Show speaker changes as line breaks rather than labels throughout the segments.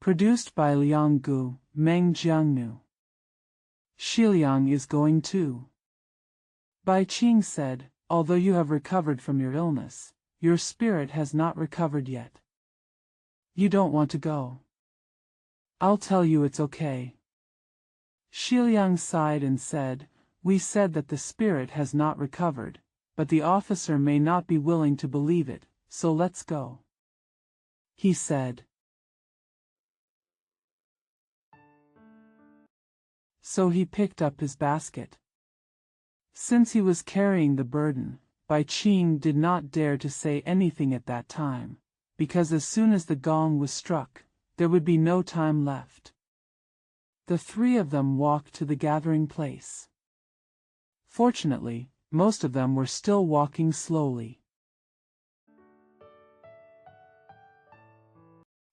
Produced by Liang Gu, Meng Jiangnu. Xiliang is going too. Bai Qing said, although you have recovered from your illness, your spirit has not recovered yet. You don't want to go. I'll tell you it's okay. Xiliang sighed and said, we said that the spirit has not recovered, but the officer may not be willing to believe it, so let's go. He said. So he picked up his basket. Since he was carrying the burden, Bai Qing did not dare to say anything at that time, because as soon as the gong was struck, there would be no time left. The three of them walked to the gathering place. Fortunately, most of them were still walking slowly.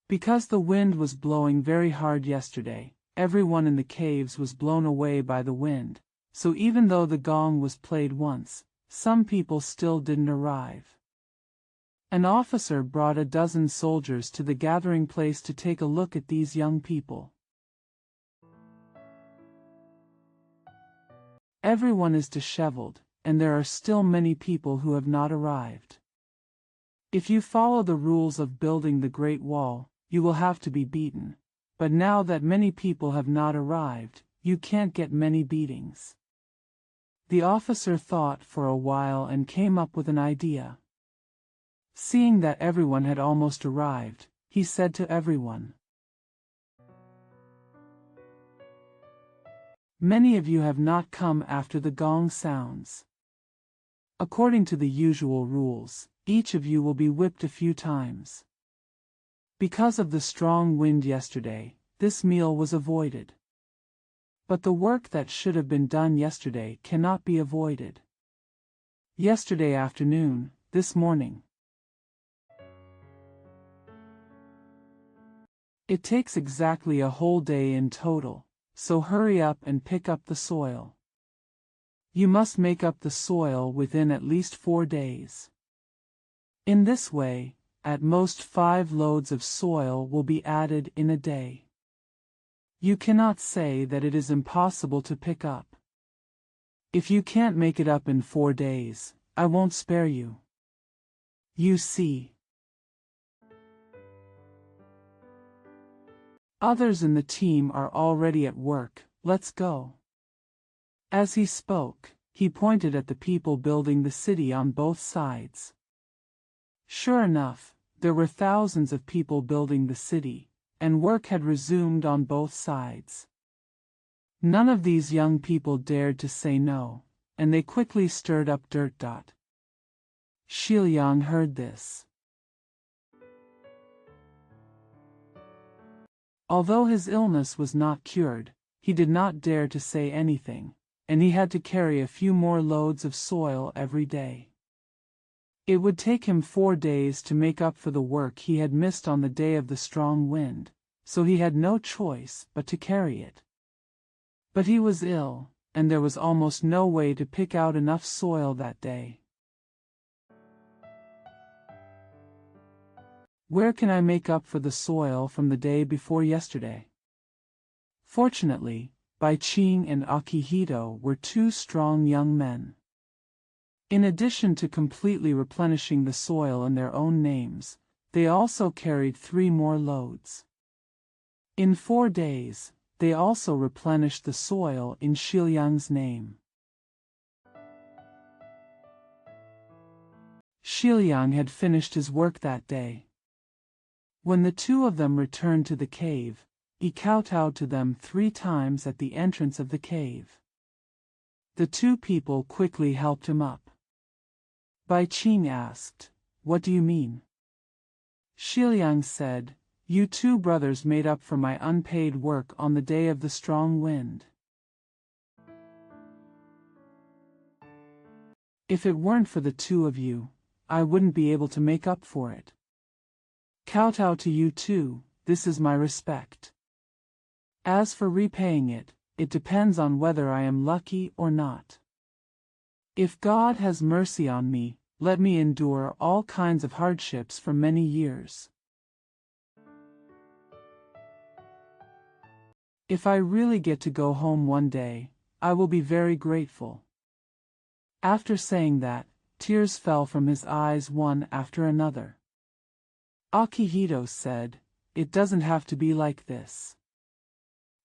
Because the wind was blowing very hard yesterday, everyone in the caves was blown away by the wind, so even though the gong was played once, some people still didn't arrive. An officer brought a dozen soldiers to the gathering place to take a look at these young people. Everyone is disheveled, and there are still many people who have not arrived. If you follow the rules of building the Great Wall, you will have to be beaten, but now that many people have not arrived, you can't get many beatings. The officer thought for a while and came up with an idea. Seeing that everyone had almost arrived, he said to everyone, many of you have not come after the gong sounds. According to the usual rules, each of you will be whipped a few times. Because of the strong wind yesterday, this meal was avoided. But the work that should have been done yesterday cannot be avoided. Yesterday afternoon, this morning. It takes exactly a whole day in total, so hurry up and pick up the soil. You must make up the soil within at least 4 days. In this way, at most 5 loads of soil will be added in a day. You cannot say that it is impossible to pick up. If you can't make it up in 4 days, I won't spare you. You see. Others in the team are already at work, let's go. As he spoke, he pointed at the people building the city on both sides. Sure enough, there were thousands of people building the city, and work had resumed on both sides. None of these young people dared to say no, and they quickly stirred up dirt. Xiliang heard this. Although his illness was not cured, he did not dare to say anything, and he had to carry a few more loads of soil every day. It would take him 4 days to make up for the work he had missed on the day of the strong wind, so he had no choice but to carry it. But he was ill, and there was almost no way to pick out enough soil that day. Where can I make up for the soil from the day before yesterday? Fortunately, Bai Qing and Akihito were 2 strong young men. In addition to completely replenishing the soil in their own names, they also carried 3 more loads. In 4 days, they also replenished the soil in Xiliang's name. Xiliang had finished his work that day. When the 2 of them returned to the cave, he kowtowed to them 3 times at the entrance of the cave. The 2 people quickly helped him up. Bai Qing asked, "What do you mean?" Xiliang said, "You 2 brothers made up for my unpaid work on the day of the strong wind. If it weren't for the 2 of you, I wouldn't be able to make up for it. Kowtow to you too, this is my respect. As for repaying it, it depends on whether I am lucky or not. If God has mercy on me, let me endure all kinds of hardships for many years." If I really get to go home one day, I will be very grateful." After saying that, tears fell from his eyes one after another. Akihito said, "It doesn't have to be like this.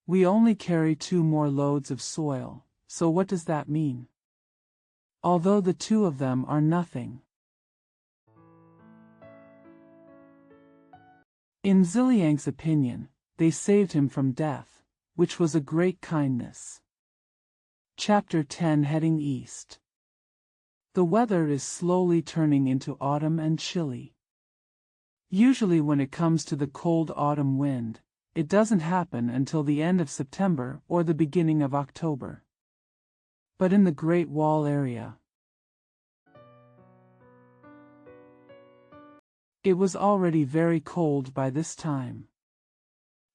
We only carry 2 more loads of soil, so what does that mean? Although the 2 of them are nothing." In Ziliang's opinion, they saved him from death, which was a great kindness. Chapter 10 Heading East. The weather is slowly turning into autumn and chilly. Usually when it comes to the cold autumn wind, it doesn't happen until the end of September or the beginning of October. But in the Great Wall area, it was already very cold by this time.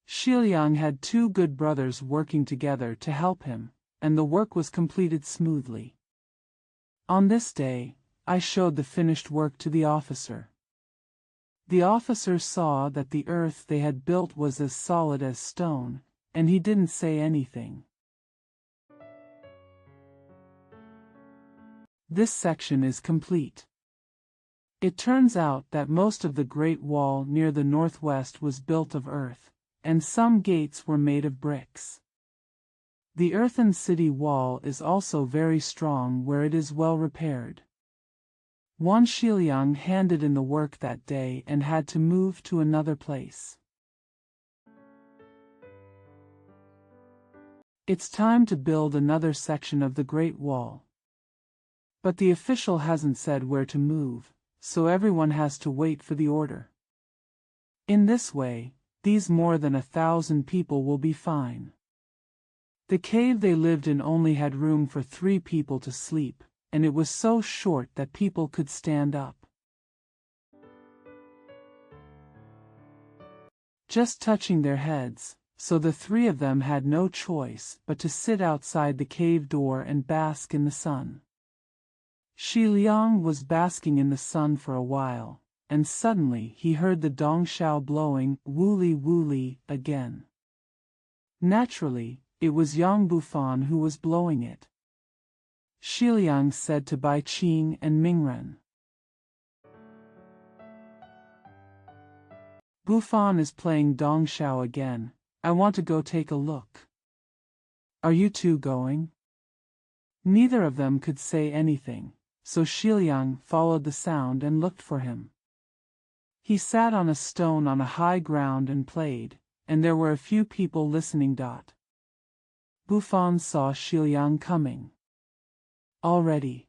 Xiliang had 2 good brothers working together to help him, and the work was completed smoothly. On this day, I showed the finished work to the officer. The officer saw that the earth they had built was as solid as stone, and he didn't say anything. This section is complete. It turns out that most of the Great Wall near the northwest was built of earth, and some gates were made of bricks. The earthen city wall is also very strong where it is well repaired. Wan Xiliang handed in the work that day and had to move to another place. It's time to build another section of the Great Wall. But the official hasn't said where to move, so everyone has to wait for the order. In this way, these more than 1,000 people will be fine. The cave they lived in only had room for 3 people to sleep, and it was so short that people could stand up. Just touching their heads, so the 3 of them had no choice but to sit outside the cave door and bask in the sun. Xiliang was basking in the sun for a while, and suddenly he heard the dongshao blowing "wooli wooli" again. Naturally, it was Yang Bufan who was blowing it. Xiliang said to Bai Qing and Mingren, "Bufan is playing dongshao again. I want to go take a look. Are you 2 going?" Neither of them could say anything, so Xiliang followed the sound and looked for him. He sat on a stone on a high ground and played, and there were a few people listening. Bufan saw Xiliang coming. Already.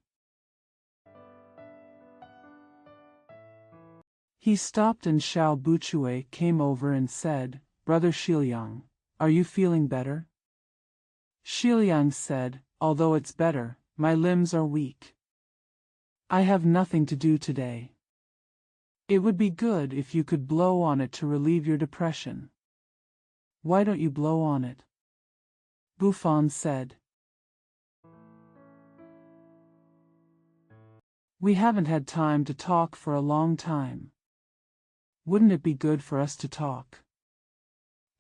He stopped and Xiao Buchui came over and said, "Brother Xiliang, are you feeling better?" Xiliang said, "Although it's better, my limbs are weak. I have nothing to do today. It would be good if you could blow on it to relieve your depression." "Why don't you blow on it?" Bufan said. "We haven't had time to talk for a long time. Wouldn't it be good for us to talk?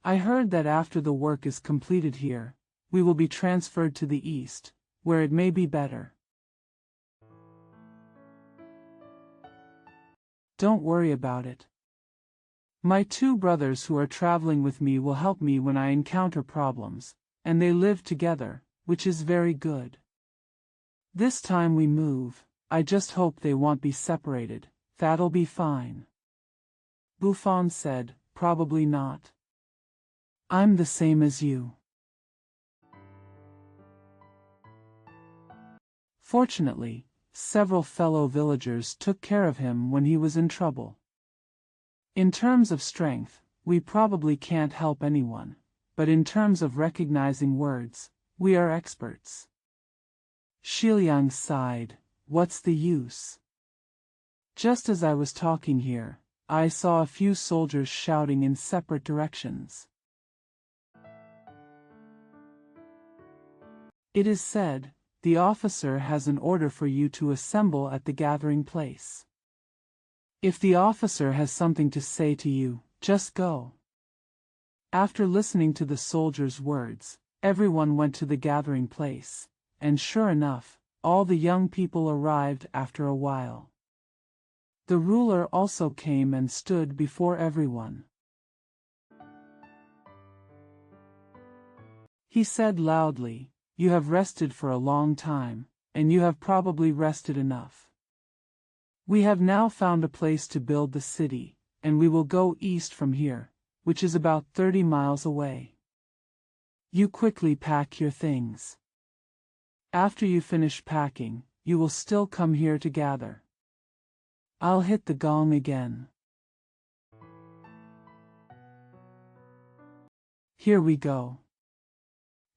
I heard that after the work is completed here, we will be transferred to the east, where it may be better." "Don't worry about it. My 2 brothers who are traveling with me will help me when I encounter problems, and they live together, which is very good. This time we move, I just hope they won't be separated. That'll be fine." Bufan said, "Probably not. I'm the same as you." Fortunately, several fellow villagers took care of him when he was in trouble. In terms of strength, we probably can't help anyone, but in terms of recognizing words, we are experts. Xiliang sighed, "What's the use?" Just as I was talking here, I saw a few soldiers shouting in separate directions. It is said, "The officer has an order for you to assemble at the gathering place. If the officer has something to say to you, just go." After listening to the soldier's words, everyone went to the gathering place, and sure enough, all the young people arrived after a while. The ruler also came and stood before everyone. He said loudly, "You have rested for a long time, and you have probably rested enough. We have now found a place to build the city, and we will go east from here, which is about 30 miles away. You quickly pack your things. After you finish packing, you will still come here to gather. I'll hit the gong again. Here we go."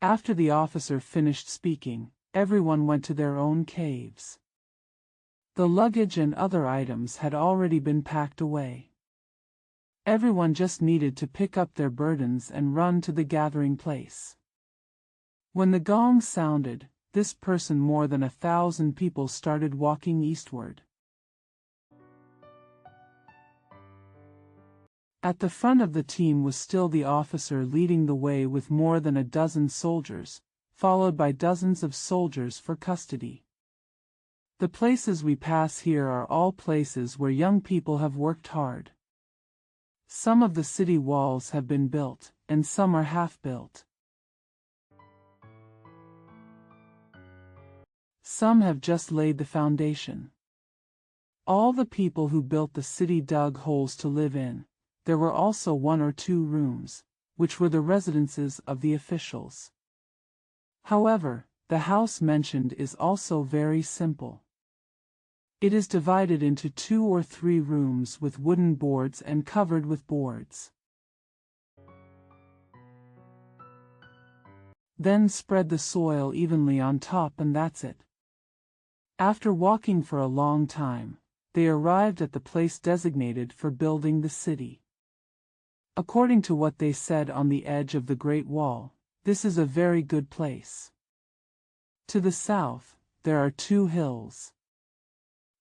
After the officer finished speaking, everyone went to their own caves. The luggage and other items had already been packed away. Everyone just needed to pick up their burdens and run to the gathering place. When the gong sounded, this person more than 1,000 people started walking eastward. At the front of the team was still the officer leading the way with more than a dozen soldiers, followed by dozens of soldiers for custody. The places we pass here are all places where young people have worked hard. Some of the city walls have been built, and some are half-built. Some have just laid the foundation. All the people who built the city dug holes to live in. There were also 1 or 2 rooms, which were the residences of the officials. However, the house mentioned is also very simple. It is divided into 2 or 3 rooms with wooden boards and covered with boards. Then spread the soil evenly on top and that's it. After walking for a long time, they arrived at the place designated for building the city. According to what they said on the edge of the Great Wall, this is a very good place. To the south, there are 2 hills.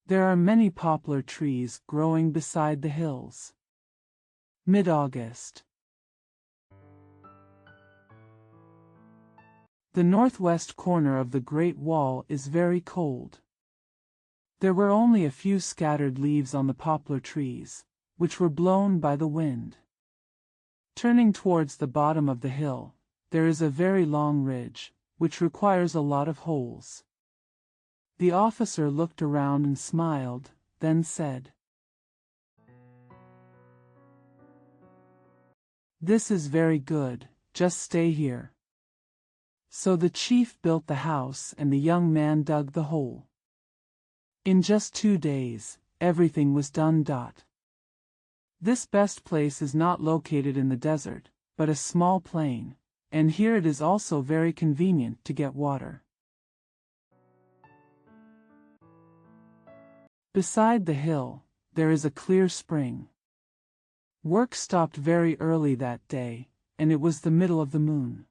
There are many poplar trees growing beside the hills. Mid-August. The northwest corner of the Great Wall is very cold. There were only a few scattered leaves on the poplar trees, which were blown by the wind. Turning towards the bottom of the hill, there is a very long ridge, which requires a lot of holes. The officer looked around and smiled, then said, "This is very good, just stay here." So the chief built the house and the young man dug the hole. In just 2 days, everything was done. This best place is not located in the desert, but a small plain, and here it is also very convenient to get water. Beside the hill, there is a clear spring. Work stopped very early that day, and it was the middle of the moon.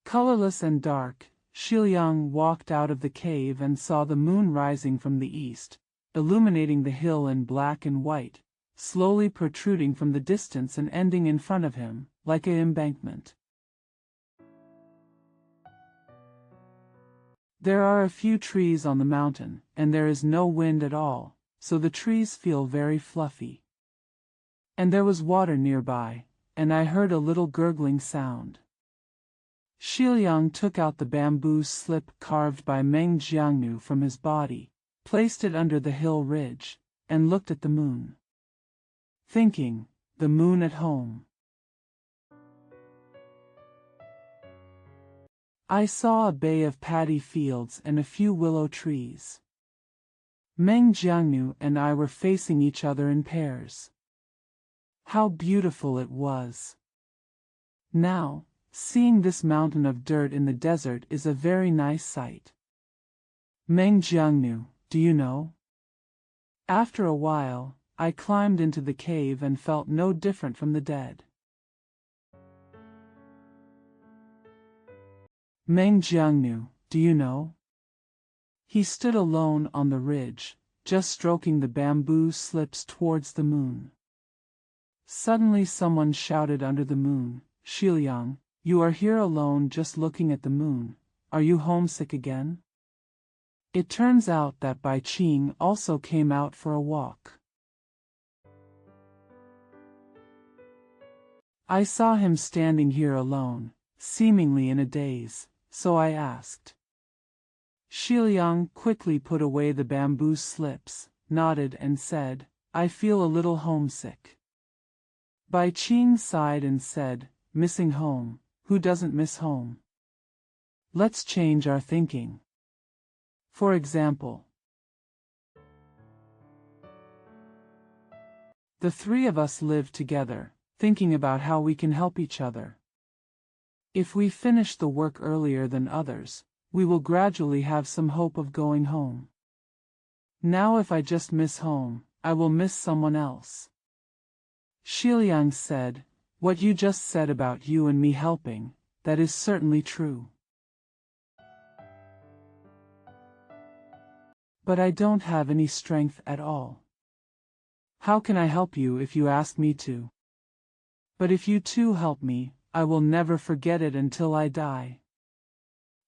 Colorless and dark, Shiliang walked out of the cave and saw the moon rising from the east, illuminating the hill in black and white, slowly protruding from the distance and ending in front of him, like an embankment. There are a few trees on the mountain, and there is no wind at all, so the trees feel very fluffy. And there was water nearby, and I heard a little gurgling sound. Shiliang took out the bamboo slip carved by Meng Jiangnu from his body, placed it under the hill ridge, and looked at the moon. Thinking, the moon at home. I saw a bay of paddy fields and a few willow trees. Meng Jiangnu and I were facing each other in pairs. How beautiful it was! Now, seeing this mountain of dirt in the desert is a very nice sight. Meng Jiangnu, do you know? After a while, I climbed into the cave and felt no different from the dead. Meng Jiangnu, do you know? He stood alone on the ridge, just stroking the bamboo slips towards the moon. Suddenly someone shouted under the moon, "Shiliang, you are here alone just looking at the moon. Are you homesick again?" It turns out that Bai Qing also came out for a walk. I saw him standing here alone, seemingly in a daze, so I asked. Shiliang quickly put away the bamboo slips, nodded and said, "I feel a little homesick." Bai Qing sighed and said, "Missing home, who doesn't miss home? Let's change our thinking. For example, the three of us live together, thinking about how we can help each other. If we finish the work earlier than others, we will gradually have some hope of going home. Now if I just miss home, I will miss someone else." Shiliang said, "What you just said about you and me helping, that is certainly true. But I don't have any strength at all. How can I help you if you ask me to? But if you too help me, I will never forget it until I die."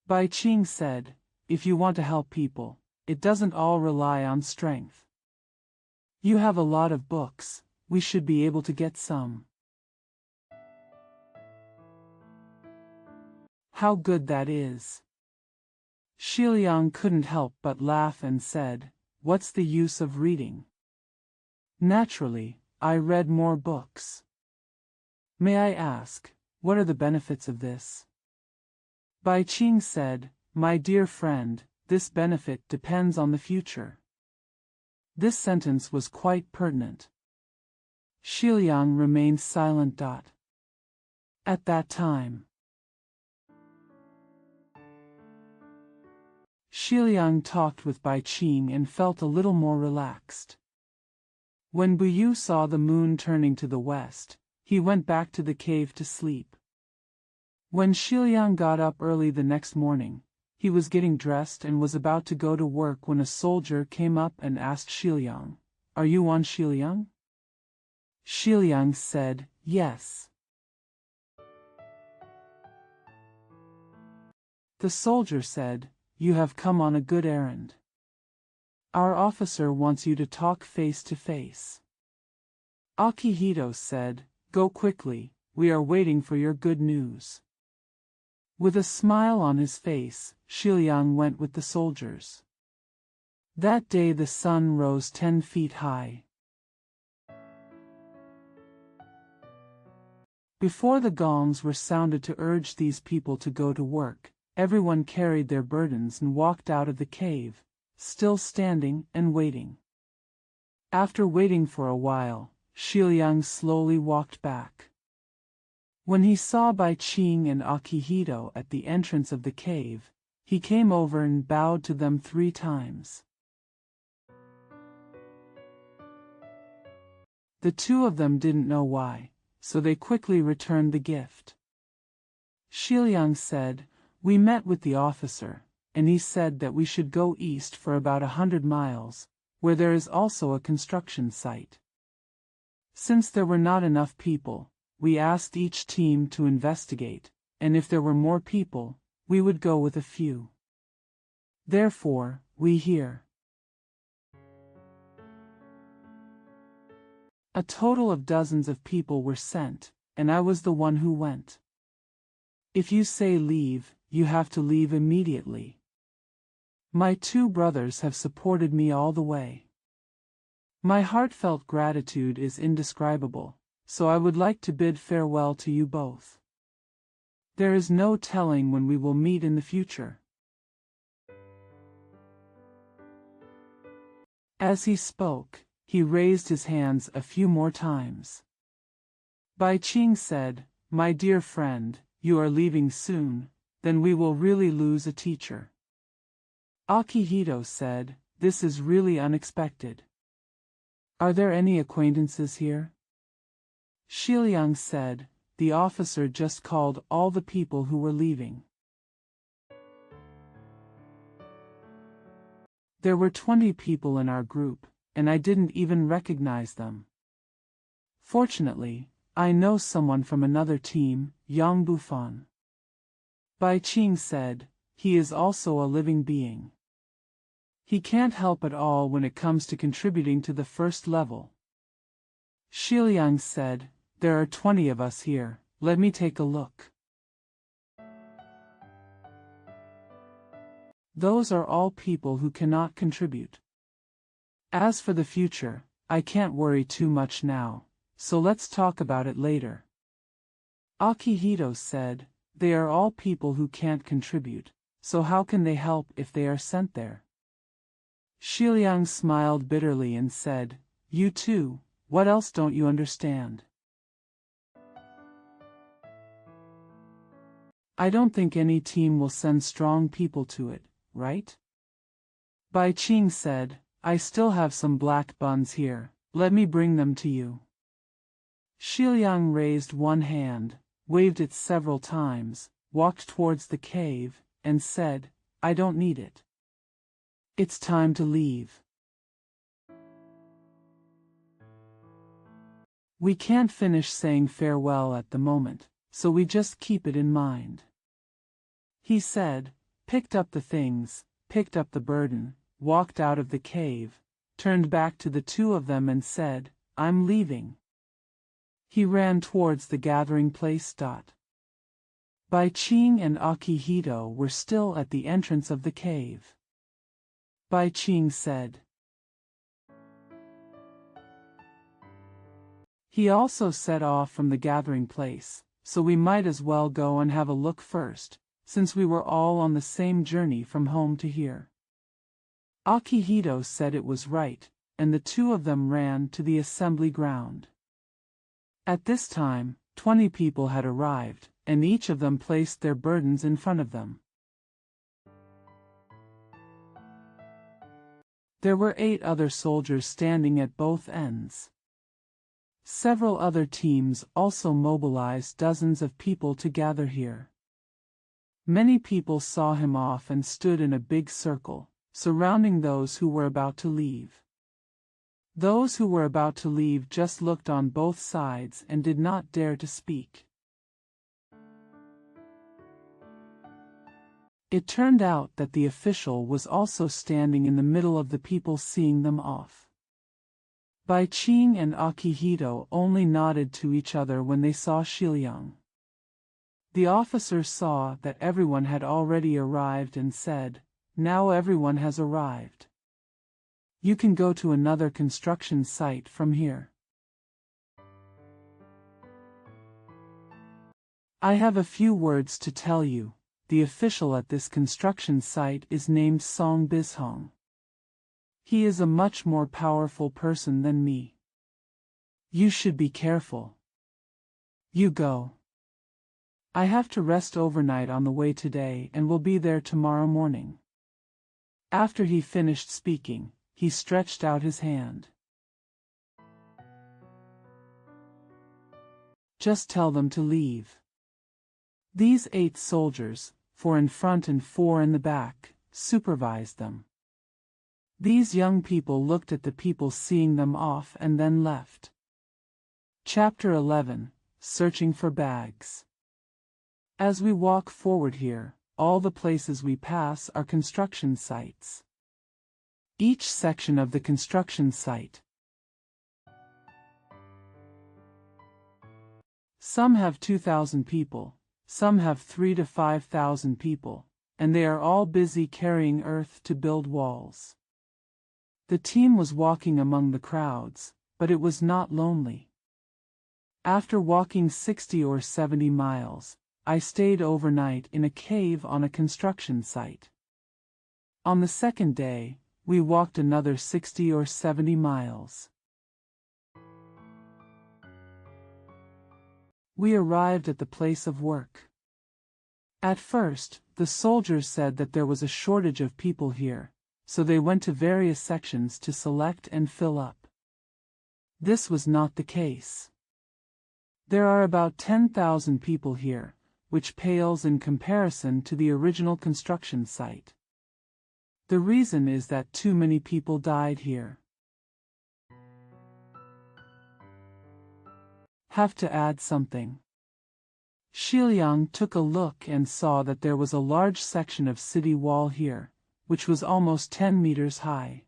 Bai Qing said, "If you want to help people, it doesn't all rely on strength. You have a lot of books, we should be able to get some." How good that is. Shiliang couldn't help but laugh and said, "What's the use of reading? Naturally, I read more books. May I ask, what are the benefits of this?" Bai Qing said, "My dear friend, this benefit depends on the future." This sentence was quite pertinent. Shiliang remained silent. At that time, Shiliang talked with Bai Qing and felt a little more relaxed. When Buyu saw the moon turning to the west, he went back to the cave to sleep. When Shiliang got up early the next morning, he was getting dressed and was about to go to work when a soldier came up and asked Shiliang, "Are you on, Shiliang?" Shiliang said, "Yes." The soldier said, "You have come on a good errand. Our officer wants you to talk face to face." Akihito said, "Go quickly, we are waiting for your good news." With a smile on his face, Shiliang went with the soldiers. That day the sun rose 10 feet high. Before the gongs were sounded to urge these people to go to work, everyone carried their burdens and walked out of the cave, still standing and waiting. After waiting for a while, Shiliang slowly walked back. When he saw Bai Qing and Akihito at the entrance of the cave, he came over and bowed to them 3 times. The two of them didn't know why, so they quickly returned the gift. Shiliang said, "We met with the officer, and he said that we should go east for about 100 miles, where there is also a construction site. Since there were not enough people, we asked each team to investigate, and if there were more people, we would go with a few. Therefore, we here." A total of dozens of people were sent, and I was the one who went. If you say leave, you have to leave immediately. My 2 brothers have supported me all the way. My heartfelt gratitude is indescribable, so I would like to bid farewell to you both. There is no telling when we will meet in the future. As he spoke, he raised his hands a few more times. Bai Qing said, "My dear friend, you are leaving soon, then we will really lose a teacher." Akihito said, "This is really unexpected. Are there any acquaintances here?" Shiliang said, "The officer just called all the people who were leaving. There were 20 people in our group, and I didn't even recognize them. Fortunately, I know someone from another team, Yang Bufan. Bai Qing said, he is also a living being. He can't help at all when it comes to contributing to the first level. Xiliang said, there are 20 of us here, let me take a look. Those are all people who cannot contribute. As for the future, I can't worry too much now, so let's talk about it later. Akihito said, they are all people who can't contribute, so how can they help if they are sent there? Xiliang smiled bitterly and said, you too, what else don't you understand? I don't think any team will send strong people to it, right? Bai Qing said, I still have some black buns here, let me bring them to you. Xiliang raised one hand, waved it several times, walked towards the cave, and said, I don't need it. It's time to leave. We can't finish saying farewell at the moment, so we just keep it in mind. He said, picked up the things, picked up the burden, walked out of the cave, turned back to the two of them and said, I'm leaving. He ran towards the gathering place. Bai Qing and Akihito were still at the entrance of the cave. Bai Qing said. He also set off from the gathering place, so we might as well go and have a look first, since we were all on the same journey from home to here. Akihito said it was right, and the two of them ran to the assembly ground. At this time, 20 people had arrived, and each of them placed their burdens in front of them. There were 8 other soldiers standing at both ends. Several other teams also mobilized dozens of people to gather here. Many people saw him off and stood in a big circle, surrounding those who were about to leave. Those who were about to leave just looked on both sides and did not dare to speak. It turned out that the official was also standing in the middle of the people seeing them off. Bai Qing and Akihito only nodded to each other when they saw Xiliang. The officer saw that everyone had already arrived and said, now everyone has arrived. You can go to another construction site from here. I have a few words to tell you. The official at this construction site is named Song Bishong. He is a much more powerful person than me. You should be careful. You go. I have to rest overnight on the way today and will be there tomorrow morning. After he finished speaking, he stretched out his hand. Just tell them to leave. These 8 soldiers, 4 in front and 4 in the back, supervised them. These young people looked at the people seeing them off and then left. Chapter 11, Searching for Bags. As we walk forward here, all the places we pass are construction sites. Each section of the construction site. Some have 2,000 people, some have 3,000 to 5,000 people, and they are all busy carrying earth to build walls. The team was walking among the crowds, but it was not lonely. After walking 60 or 70 miles, I stayed overnight in a cave on a construction site. On the second day, we walked another 60 or 70 miles. We arrived at the place of work. At first, the soldiers said that there was a shortage of people here, so they went to various sections to select and fill up. This was not the case. There are about 10,000 people here, which pales in comparison to the original construction site. The reason is that too many people died here. Have to add something. Xiliang took a look and saw that there was a large section of city wall here, which was almost 10 meters high.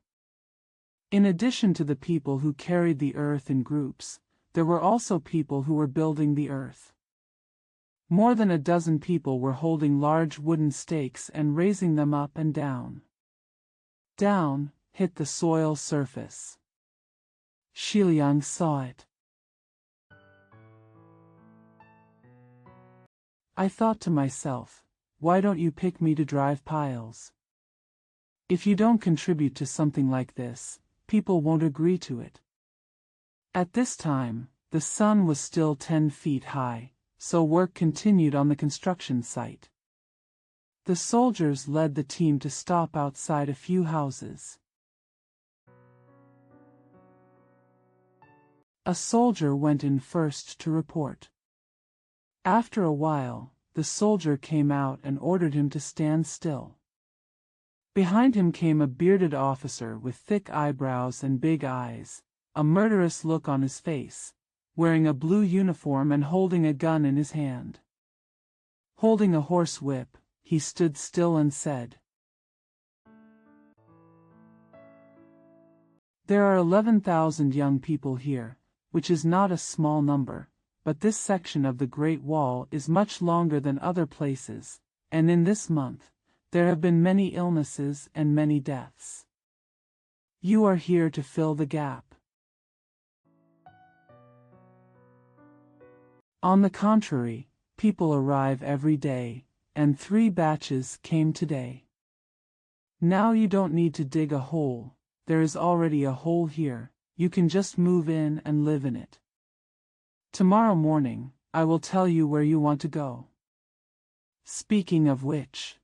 In addition to the people who carried the earth in groups, there were also people who were building the earth. More than a dozen people were holding large wooden stakes and raising them up and down. Down, hit the soil surface. Xiliang saw it. I thought to myself, why don't you pick me to drive piles? If you don't contribute to something like this, people won't agree to it. At this time, the sun was still 10 feet high, so work continued on the construction site. The soldiers led the team to stop outside a few houses. A soldier went in first to report. After a while, the soldier came out and ordered him to stand still. Behind him came a bearded officer with thick eyebrows and big eyes, a murderous look on his face, wearing a blue uniform and holding a gun in his hand. Holding a horse whip, he stood still and said, "There are 11,000 young people here, which is not a small number, but this section of the Great Wall is much longer than other places, and in this month, there have been many illnesses and many deaths. You are here to fill the gap." On the contrary, people arrive every day, and 3 batches came today. Now you don't need to dig a hole, there is already a hole here, you can just move in and live in it. Tomorrow morning, I will tell you where you want to go. Speaking of which,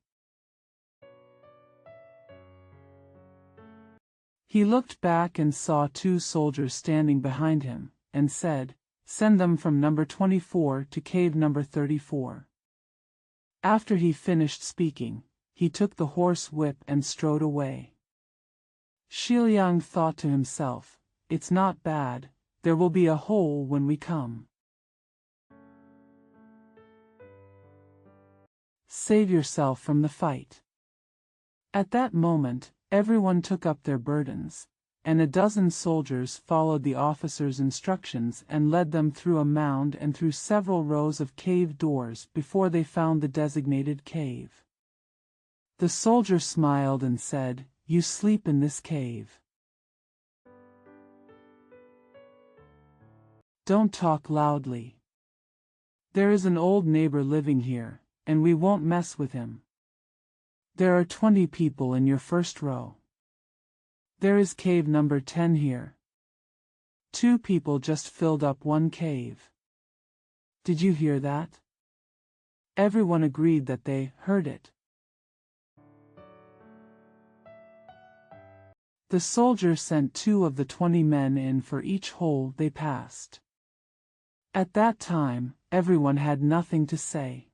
he looked back and saw 2 soldiers standing behind him, and said, "Send them from number 24 to cave number 34. After he finished speaking, he took the horse whip and strode away. Xiliang thought to himself, "It's not bad, there will be a hole when we come." Save yourself from the fight. At that moment, everyone took up their burdens, and a dozen soldiers followed the officer's instructions and led them through a mound and through several rows of cave doors before they found the designated cave. The soldier smiled and said, "You sleep in this cave. Don't talk loudly. There is an old neighbor living here, and we won't mess with him. There are 20 people in your first row. There is cave number 10 here. 2 people just filled up 1 cave. Did you hear that?" Everyone agreed that they heard it. The soldier sent 2 of the 20 men in for each hole they passed. At that time, everyone had nothing to say.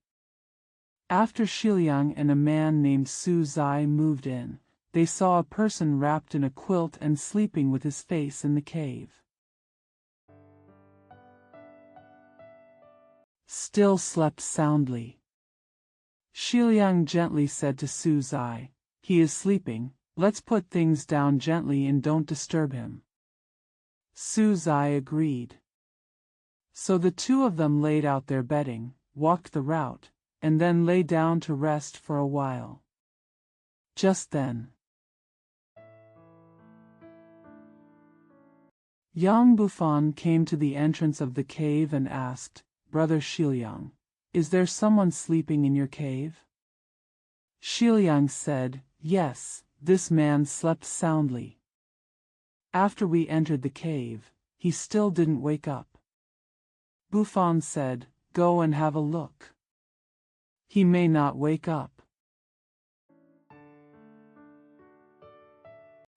After Xiliang and a man named Su Zai moved in, they saw a person wrapped in a quilt and sleeping with his face in the cave. Still slept soundly. Xiliang gently said to Su Zai, "He is sleeping, let's put things down gently and don't disturb him." Su Zai agreed. So the 2 of them laid out their bedding, walked the route, and then lay down to rest for a while. Just then, Yang Bufan came to the entrance of the cave and asked, "Brother Xiliang, is there someone sleeping in your cave?" Xiliang said, "Yes, this man slept soundly. After we entered the cave, he still didn't wake up." Bufan said, "Go and have a look. He may not wake up.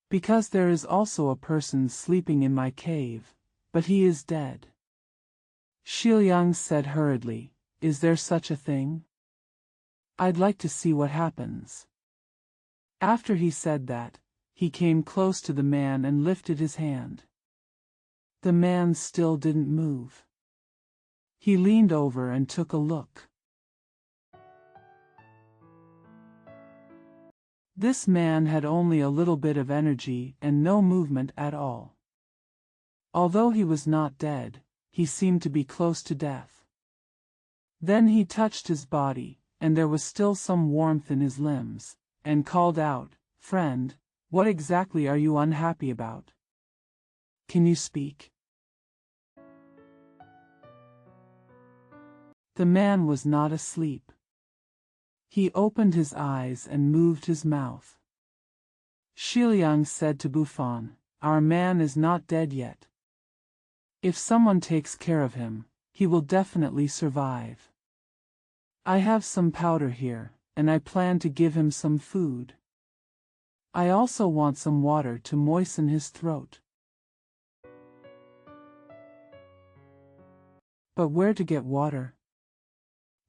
Because there is also a person sleeping in my cave, but he is dead." Xiliang said hurriedly, "Is there such a thing? I'd like to see what happens." After he said that, he came close to the man and lifted his hand. The man still didn't move. He leaned over and took a look. This man had only a little bit of energy and no movement at all. Although he was not dead, he seemed to be close to death. Then he touched his body, and there was still some warmth in his limbs, and called out, "Friend, what exactly are you unhappy about? Can you speak?" The man was not asleep. He opened his eyes and moved his mouth. Shiliang said to Bufan, "Our man is not dead yet. If someone takes care of him, he will definitely survive. I have some powder here, and I plan to give him some food. I also want some water to moisten his throat." "But where to get water?"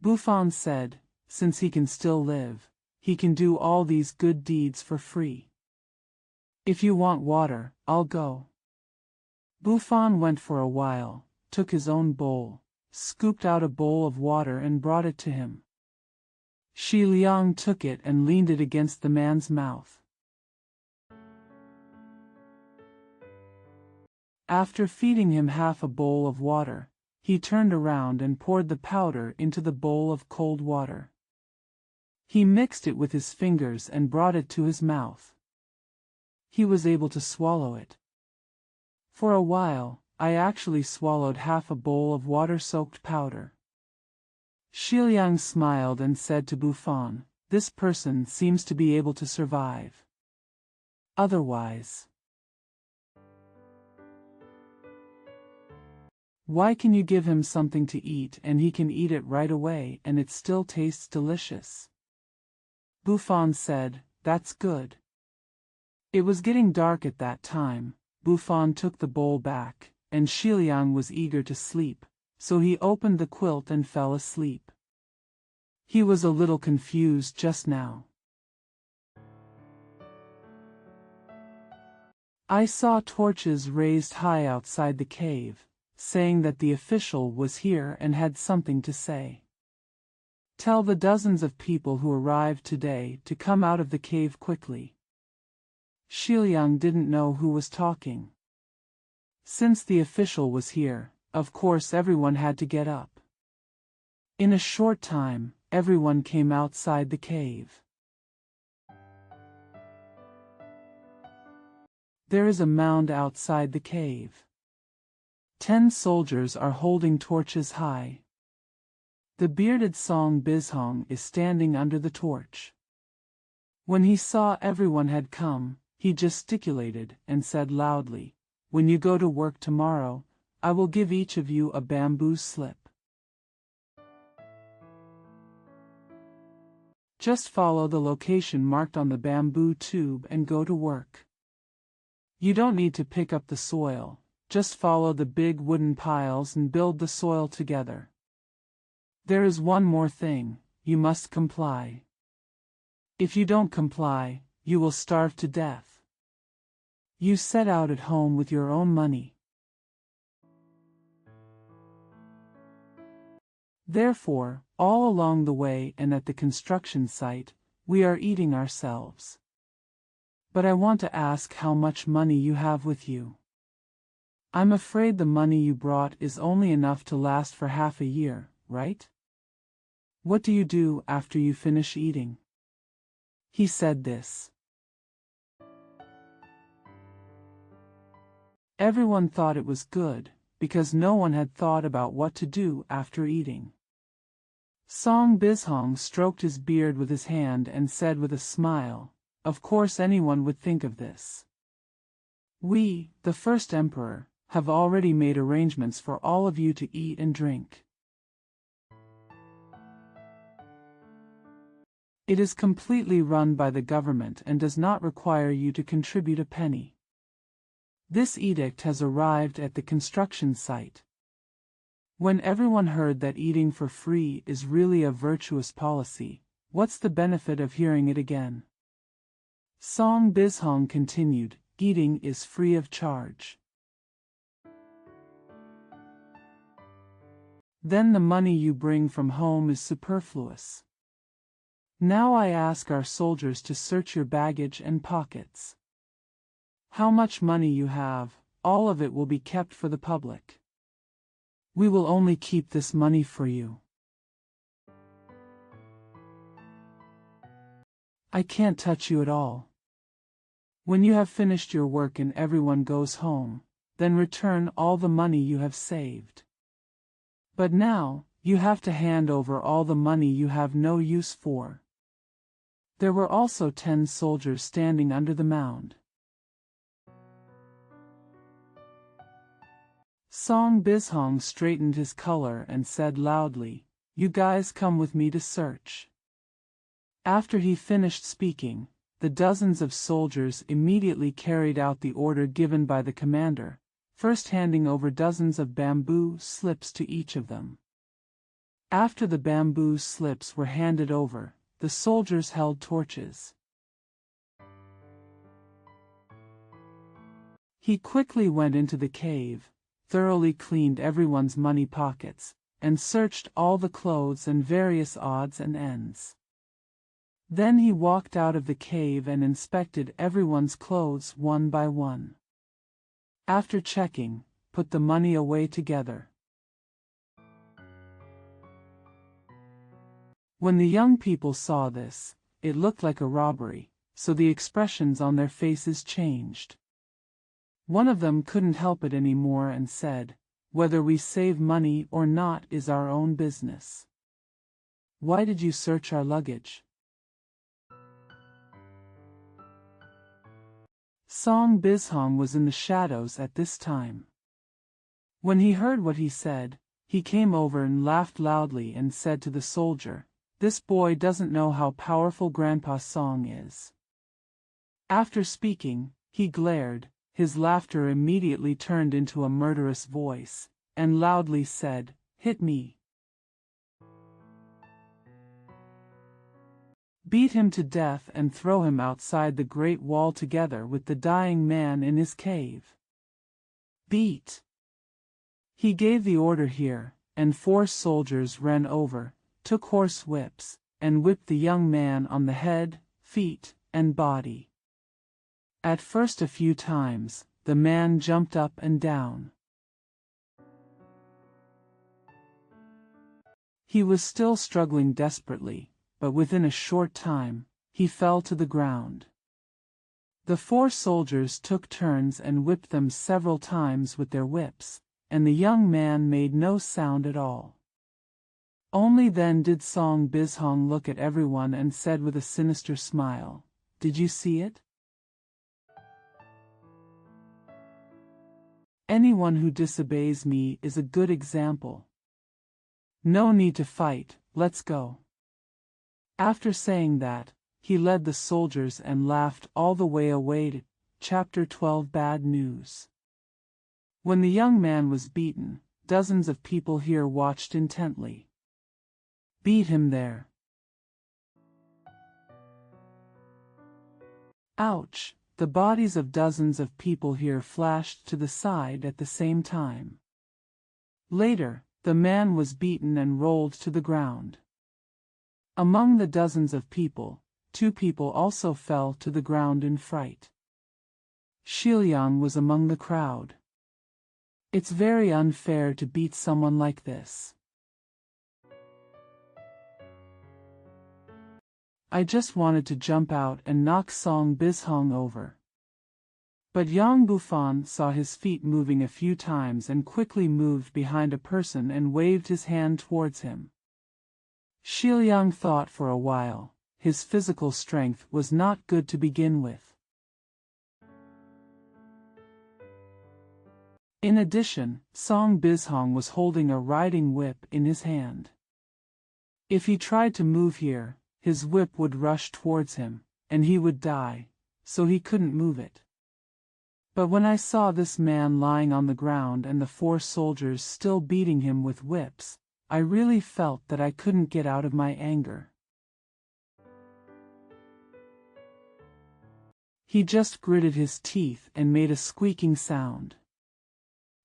Bufan said, "Since he can still live, he can do all these good deeds for free. If you want water, I'll go." Bufan went for a while, took his own bowl, scooped out a bowl of water and brought it to him. Shi Liang took it and leaned it against the man's mouth. After feeding him half a bowl of water, he turned around and poured the powder into the bowl of cold water. He mixed it with his fingers and brought it to his mouth. He was able to swallow it. For a while, I actually swallowed half a bowl of water-soaked powder. Shiliang smiled and said to Bufan, "This person seems to be able to survive. Otherwise, why can you give him something to eat and he can eat it right away and it still tastes delicious?" Bufan said, "That's good." It was getting dark at that time. Bufan took the bowl back, and Shiliang was eager to sleep, so he opened the quilt and fell asleep. He was a little confused just now. I saw torches raised high outside the cave, saying that the official was here and had something to say. "Tell the dozens of people who arrived today to come out of the cave quickly." Shiliang didn't know who was talking. Since the official was here, of course everyone had to get up. In a short time, everyone came outside the cave. There is a mound outside the cave. 10 soldiers are holding torches high. The bearded Song Bizhong is standing under the torch. When he saw everyone had come, he gesticulated and said loudly, "When you go to work tomorrow, I will give each of you a bamboo slip. Just follow the location marked on the bamboo tube and go to work. You don't need to pick up the soil, just follow the big wooden piles and build the soil together. There is one more thing, you must comply. If you don't comply, you will starve to death. You set out at home with your own money. Therefore, all along the way and at the construction site, we are eating ourselves. But I want to ask how much money you have with you. I'm afraid the money you brought is only enough to last for half a year, right? What do you do after you finish eating?" He said this. Everyone thought it was good, because no one had thought about what to do after eating. Song Bizhong stroked his beard with his hand and said with a smile, "Of course anyone would think of this. We, the first emperor, have already made arrangements for all of you to eat and drink. It is completely run by the government and does not require you to contribute a penny. This edict has arrived at the construction site." When everyone heard that eating for free is really a virtuous policy, what's the benefit of hearing it again? Song Bizhong continued, "Eating is free of charge. Then the money you bring from home is superfluous. Now I ask our soldiers to search your baggage and pockets. How much money you have, all of it will be kept for the public. We will only keep this money for you. I can't touch you at all. When you have finished your work and everyone goes home, then return all the money you have saved. But now, you have to hand over all the money you have no use for. There were also 10 soldiers standing under the mound. Song Bizhong straightened his color and said loudly, "You guys come with me to search." After he finished speaking, the dozens of soldiers immediately carried out the order given by the commander, first handing over dozens of bamboo slips to each of them. After the bamboo slips were handed over, the soldiers held torches. He quickly went into the cave, thoroughly cleaned everyone's money pockets, and searched all the clothes and various odds and ends. Then he walked out of the cave and inspected everyone's clothes one by one. After checking, put the money away together. When the young people saw this, it looked like a robbery, so the expressions on their faces changed. One of them couldn't help it anymore and said, "Whether we save money or not is our own business. Why did you search our luggage?" Song Bizhong was in the shadows at this time. When he heard what he said, he came over and laughed loudly and said to the soldier, "This boy doesn't know how powerful Grandpa Song is." After speaking, he glared, his laughter immediately turned into a murderous voice, and loudly said, "Hit me. Beat him to death and throw him outside the Great Wall together with the dying man in his cave. Beat." He gave the order here, and 4 soldiers ran over, took horse whips, and whipped the young man on the head, feet, and body. At first a few times, the man jumped up and down. He was still struggling desperately, but within a short time, he fell to the ground. The 4 soldiers took turns and whipped them several times with their whips, and the young man made no sound at all. Only then did Song Bizhong look at everyone and said with a sinister smile, "Did you see it? Anyone who disobeys me is a good example. No need to fight, let's go." After saying that, he led the soldiers and laughed all the way away to Chapter 12 Bad News. When the young man was beaten, dozens of people here watched intently. "Beat him there." Ouch! The bodies of dozens of people here flashed to the side at the same time. Later, the man was beaten and rolled to the ground. Among the dozens of people, 2 people also fell to the ground in fright. Shiliang was among the crowd. "It's very unfair to beat someone like this. I just wanted to jump out and knock Song Bizhong over." But Yang Bufan saw his feet moving a few times and quickly moved behind a person and waved his hand towards him. Shiliang thought for a while. His physical strength was not good to begin with. In addition, Song Bizhong was holding a riding whip in his hand. If he tried to move here, his whip would rush towards him, and he would die, so he couldn't move it. But when I saw this man lying on the ground and the 4 soldiers still beating him with whips, I really felt that I couldn't get out of my anger. He just gritted his teeth and made a squeaking sound.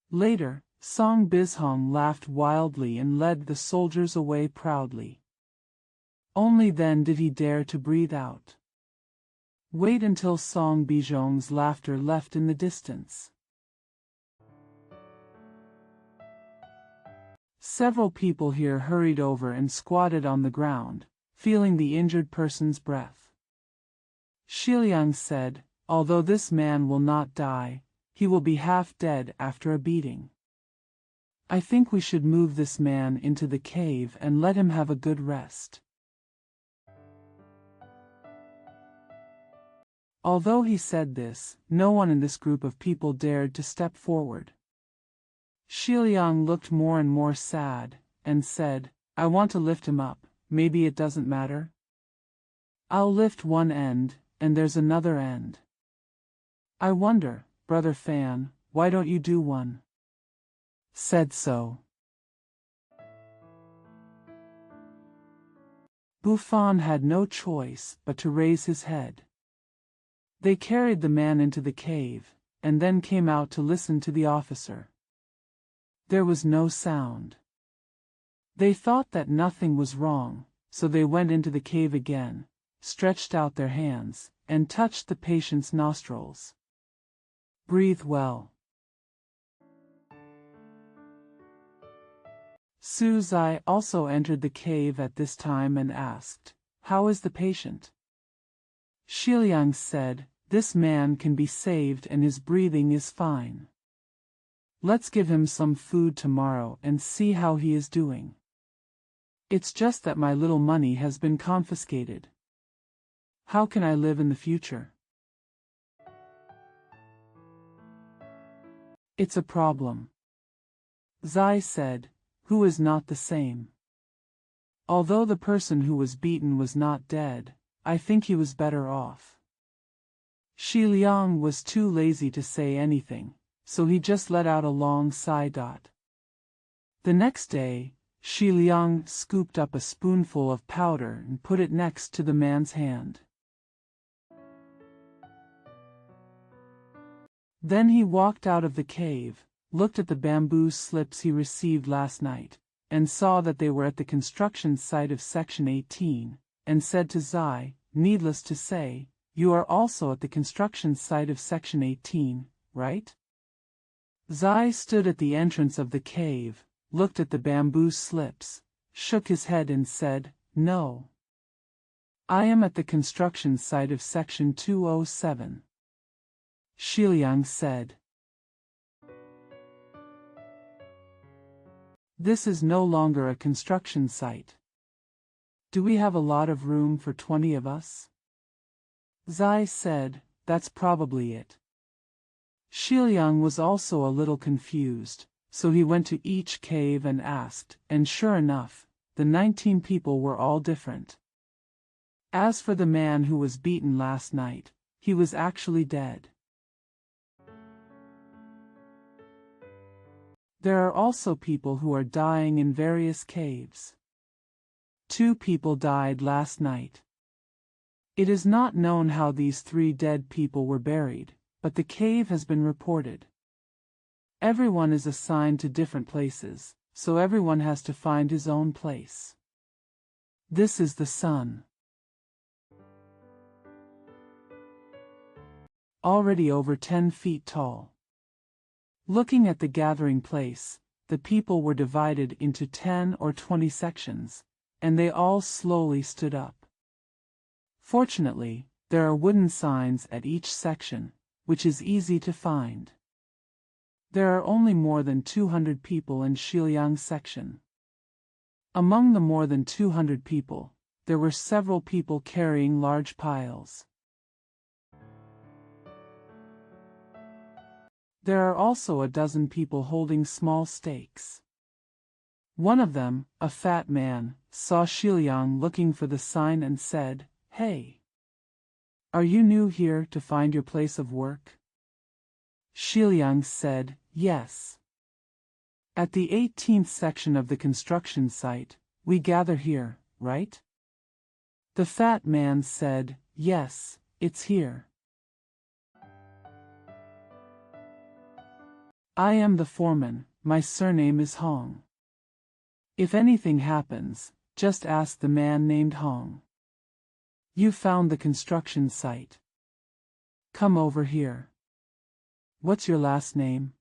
Later, Song Bizhong laughed wildly and led the soldiers away proudly. Only then did he dare to breathe out. Wait until Song Bizhong's laughter left in the distance. Several people here hurried over and squatted on the ground, feeling the injured person's breath. Xiliang said, "Although this man will not die, he will be half dead after a beating. I think we should move this man into the cave and let him have a good rest." Although he said this, no one in this group of people dared to step forward. Xiliang looked more and more sad, and said, "I want to lift him up, maybe it doesn't matter? I'll lift one end, and there's another end. I wonder, Brother Fan, why don't you do one?" Said so. Bufan had no choice but to raise his head. They carried the man into the cave, and then came out to listen to the officer. There was no sound. They thought that nothing was wrong, so they went into the cave again, stretched out their hands, and touched the patient's nostrils. "Breathe well." Su Zai also entered the cave at this time and asked, "How is the patient?" Xiliang said, "This man can be saved and his breathing is fine. Let's give him some food tomorrow and see how he is doing. It's just that my little money has been confiscated. How can I live in the future? It's a problem." Zai said, "Who is not the same? Although the person who was beaten was not dead, I think he was better off." Xiliang was too lazy to say anything, so he just let out a long sigh. The next day, Xiliang scooped up a spoonful of powder and put it next to the man's hand. Then he walked out of the cave, looked at the bamboo slips he received last night, and saw that they were at the construction site of Section 18, and said to Zai, "Needless to say, you are also at the construction site of Section 18, right?" Zai stood at the entrance of the cave, looked at the bamboo slips, shook his head and said, "No. I am at the construction site of Section 207. Xiliang said, "This is no longer a construction site. Do we have a lot of room for 20 of us?" Zai said, "That's probably it." Xiliang was also a little confused, so he went to each cave and asked, and sure enough, the 19 people were all different. As for the man who was beaten last night, he was actually dead. There are also people who are dying in various caves. 2 people died last night. It is not known how these 3 dead people were buried, but the cave has been reported. Everyone is assigned to different places, so everyone has to find his own place. This is the sun. Already over 10 feet tall. Looking at the gathering place, the people were divided into 10 or 20 sections, and they all slowly stood up. Fortunately, there are wooden signs at each section, which is easy to find. There are only more than 200 people in Xiliang section. Among the more than 200 people, there were several people carrying large piles. There are also a dozen people holding small stakes. One of them, a fat man, saw Xiliang looking for the sign and said, "Hey! Are you new here to find your place of work?" Xiliang said, "Yes. At the 18th section of the construction site, we gather here, right?" The fat man said, "Yes, it's here. I am the foreman, my surname is Hong. If anything happens, just ask the man named Hong. You found the construction site. Come over here. What's your last name?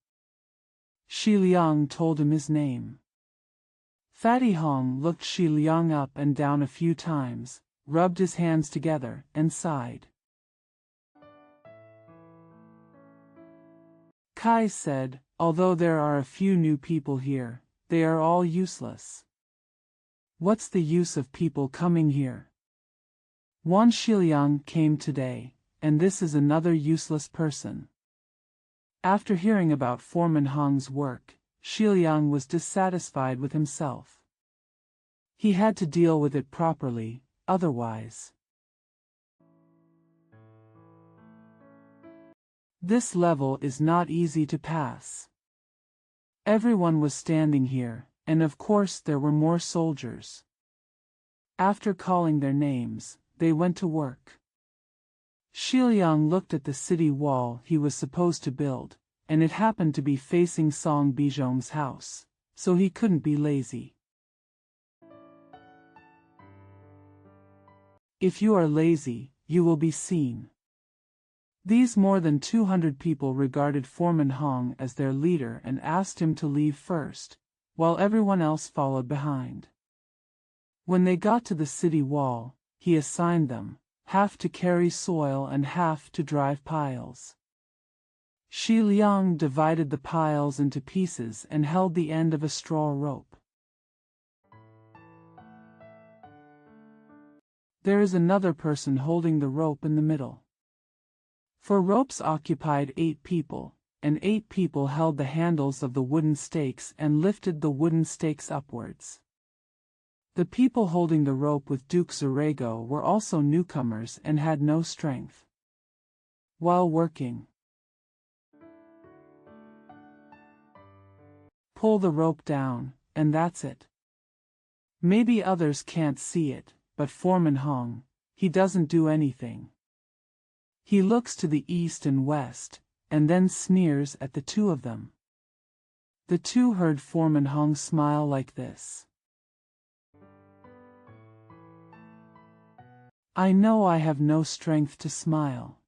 Shi Liang told him his name. Fatty Hong looked Shi Liang up and down a few times, rubbed his hands together, and sighed. Kai said, although there are a few new people here, they are all useless. What's the use of people coming here? Wan Shiliang came today, and this is another useless person. After hearing about Foreman Hong's work, Shiliang was dissatisfied with himself. He had to deal with it properly, otherwise. This level is not easy to pass. Everyone was standing here, and of course there were more soldiers. After calling their names, they went to work. Shiliang looked at the city wall he was supposed to build, and it happened to be facing Song Bijong's house, so he couldn't be lazy. If you are lazy, you will be seen. These more than 200 people regarded Foreman Hong as their leader and asked him to leave first, while everyone else followed behind. When they got to the city wall, he assigned them, half to carry soil and half to drive piles. Shi Liang divided the piles into pieces and held the end of a straw rope. There is another person holding the rope in the middle. For ropes occupied 8 people, and 8 people held the handles of the wooden stakes and lifted the wooden stakes upwards. The people holding the rope with Duke Zerego were also newcomers and had no strength. While working, pull the rope down, and that's it. Maybe others can't see it, but Foreman Hong, he doesn't do anything. He looks to the east and west, and then sneers at the two of them. The two heard Foreman Hong smile like this. I know I have no strength to smile.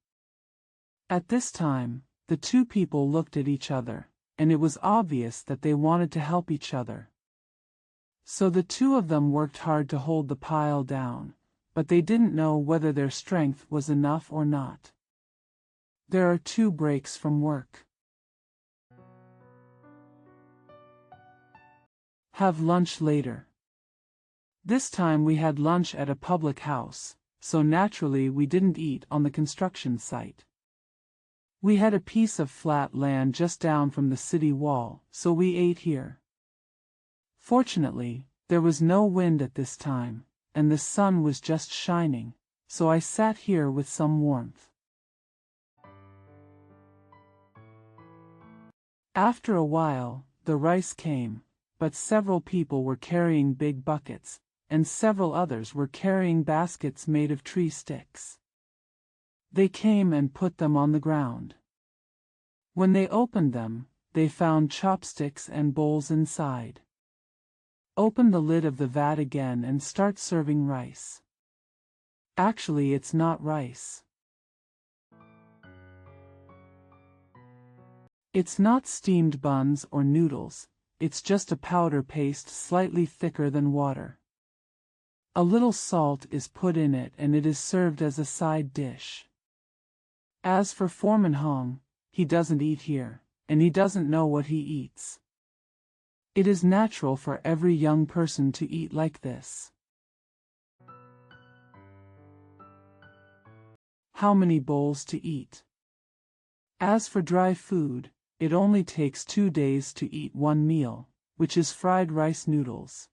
At this time, the two people looked at each other, and it was obvious that they wanted to help each other. So the two of them worked hard to hold the pile down, but they didn't know whether their strength was enough or not. There are 2 breaks from work. Have lunch later. This time we had lunch at a public house, so naturally we didn't eat on the construction site. We had a piece of flat land just down from the city wall, so we ate here. Fortunately, there was no wind at this time, and the sun was just shining, so I sat here with some warmth. After a while, the rice came, but several people were carrying big buckets, and several others were carrying baskets made of tree sticks. They came and put them on the ground. When they opened them, they found chopsticks and bowls inside. Open the lid of the vat again and start serving rice. Actually, it's not rice. It's not steamed buns or noodles, it's just a powder paste slightly thicker than water. A little salt is put in it and it is served as a side dish. As for Foreman Hong, he doesn't eat here, and he doesn't know what he eats. It is natural for every young person to eat like this. How many bowls to eat? As for dry food, it only takes 2 days to eat 1 meal, which is fried rice noodles.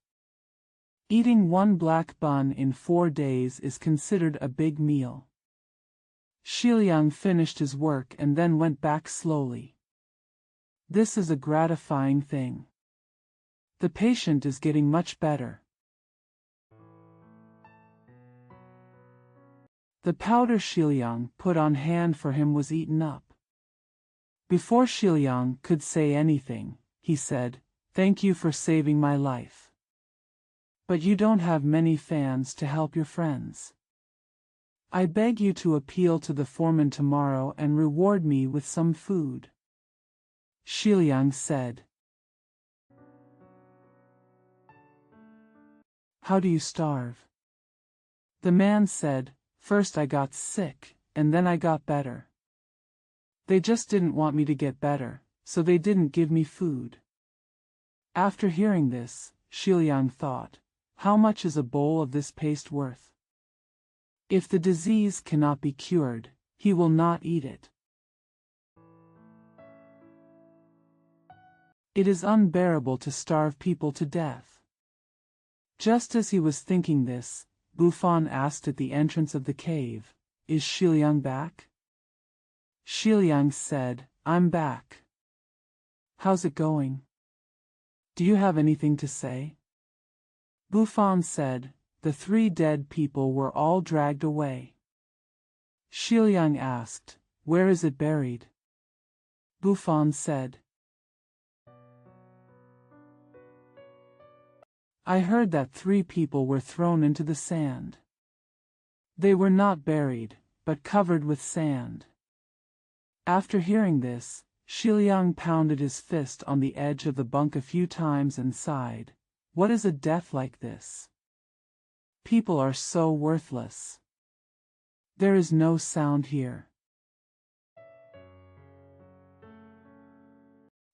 Eating 1 black bun in 4 days is considered a big meal. Shiliang finished his work and then went back slowly. This is a gratifying thing. The patient is getting much better. The powder Shiliang put on hand for him was eaten up. Before Shiliang could say anything, he said, "thank you for saving my life. But you don't have many fans to help your friends. I beg you to appeal to the foreman tomorrow and reward me with some food." Shiliang said. "How do you starve?" The man said, "First I got sick, and then I got better. They just didn't want me to get better, so they didn't give me food." After hearing this, Shiliang thought, "How much is a bowl of this paste worth? If the disease cannot be cured, he will not eat it. It is unbearable to starve people to death." Just as he was thinking this, Bufan asked at the entrance of the cave, "Is Shiliang back?" Shiliang said, "I'm back. How's it going? Do you have anything to say?" Bufan said, "The 3 dead people were all dragged away." Shiliang asked, "Where is it buried?" Bufan said, "I heard that 3 people were thrown into the sand. They were not buried, but covered with sand." After hearing this, Shiliang pounded his fist on the edge of the bunk a few times and sighed, "What is a death like this? People are so worthless. There is no sound here."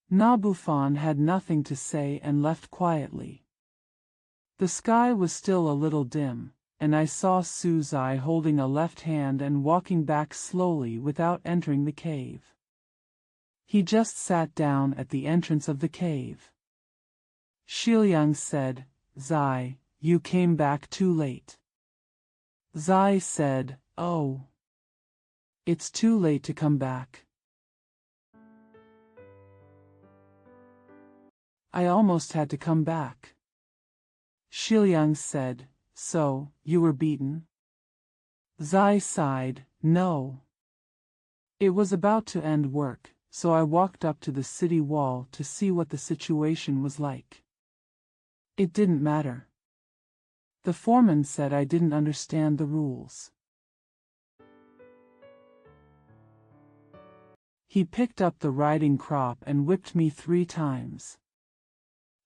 Na Bufan had nothing to say and left quietly. The sky was still a little dim, and I saw Su Zai holding a left hand and walking back slowly without entering the cave. He just sat down at the entrance of the cave. Shiliang said, "Zai, you came back too late." Zai said, "Oh. It's too late to come back. I almost had to come back." Shiliang said, "So, you were beaten?" Zai sighed, "No. It was about to end work, so I walked up to the city wall to see what the situation was like. It didn't matter. The foreman said I didn't understand the rules. He picked up the riding crop and whipped me 3 times.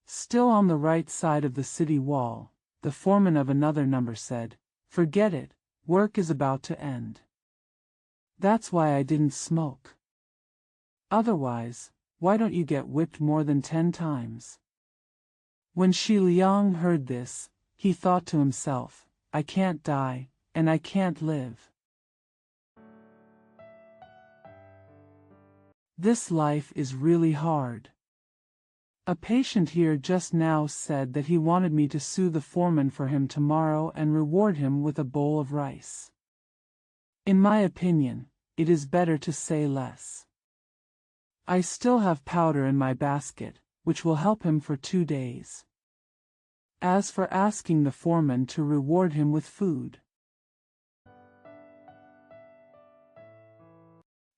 Still on the right side of the city wall, the foreman of another number said, 'Forget it, work is about to end.' That's why I didn't smoke. Otherwise, why don't you get whipped more than 10 times?" When Shiliang heard this, he thought to himself, "I can't die, and I can't live. This life is really hard. A patient here just now said that he wanted me to sue the foreman for him tomorrow and reward him with a bowl of rice. In my opinion, it is better to say less. I still have powder in my basket, which will help him for 2 days. As for asking the foreman to reward him with food,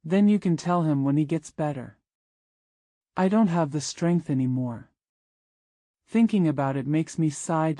then you can tell him when he gets better. I don't have the strength anymore. Thinking about it makes me sigh.